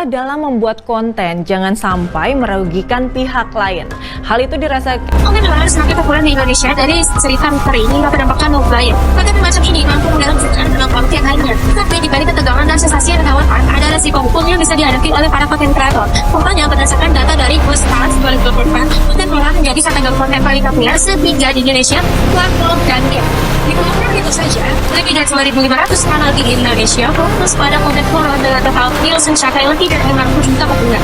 Berhati-hatilah dalam membuat konten, jangan sampai merugikan pihak lain. Hal itu dirasakan. Konten luar semakin populer di Indonesia dari cerita misteri hingga penampakan non-player. Konten macam ini mampu mendalam dalam konten yang lainnya. Tapi dibalik ketegangan dan sensasi yang ditawarkan, ada resiko hukum yang bisa dihadapi oleh para konten kreator. Contohnya, berdasarkan data dari Poststars 2024, konten horor menjadi kategori konten paling populer ketiga di Indonesia, platform dan game. Dikembangkan itu saja, lebih dari 2.500 kanal di Indonesia fokus pada konten horor dengan total views mencapai lebih dari 500 juta pengguna.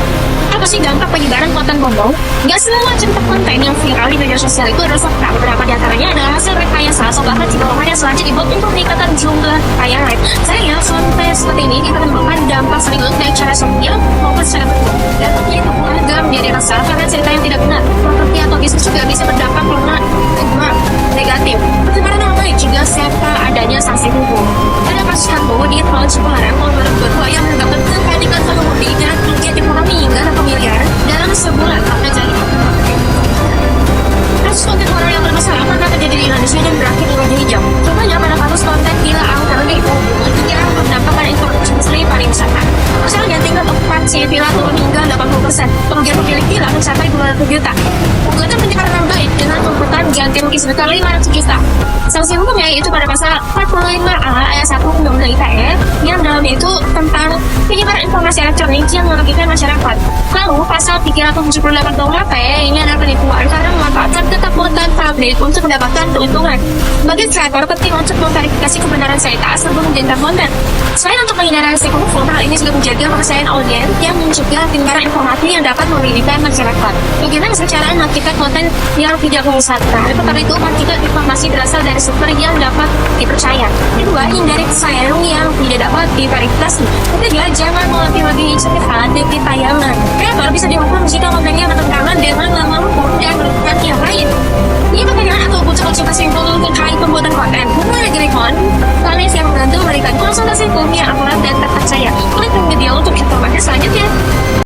Apa sih dampak penyebaran konten bohong? Gak semua contoh konten yang viral di media sosial itu adalah fakta. Beberapa di antaranya adalah hasil rekayasa atau bahkan jika orang yang sengaja dibuat untuk meningkatkan jumlah tayangan. Sayangnya, konten seperti ini dapat menyebabkan dampak serius baik secara sosial maupun secara bentuk. Dan begitu keluarga menjadi resah karena cerita yang tidak benar. Properti atau bisnis juga bisa berdampak karena negatif. Penyebaran nama baik juga serta adanya sanksi hukum. Ada kasus Hambo di Tol Cipularang tahun 2022 yang menangkap kepanikan pengemudi dan kerugian ekonomi hingga 6 miliar dalam sebulan karena jadi kasus konten horor yang bermasalah pernah terjadi di Indonesia dan berakhir di wajah hijau. Contohnya pada kasus konten gila angka itu yang berdampak pada industri pariwisata. Misalnya tingkat okupansi villa turun hingga 80%, kerugian pemilik villa mencapai 200 juta. Gugatan penyebaran nama baik dengan tuntutan ganti rugi sebesar 500 juta. Sanksi hukumnya yaitu pada pasal 45A ayat 1 Undang-Undang ITE yang dalamnya itu tentang penyebaran informasi elektronik yang merugikan masyarakat. Lalu pasal 378 KUHP ini adalah penipuan karena memanfaatkan ketakutan publik untuk mendapatkan keuntungan. Bagi kreator penting untuk memverifikasi kebenaran cerita sebelum menjadikan konten. Selain untuk menghindari risiko hukum, hal ini juga menjaga kepercayaan audiens yang mencegah penyebaran informasi yang dapat merugikan masyarakat. Bagaimana cara melakukan konten yang tidak menyesatkan? Seperti itu, pastikan informasi berasal dari sumber yang dapat dipercaya. Kedua, hindari tayangan yang tidak dapat diverifikasi. Ketiga, jangan melebihi cerita di tayangan. Kreator bisa dihukum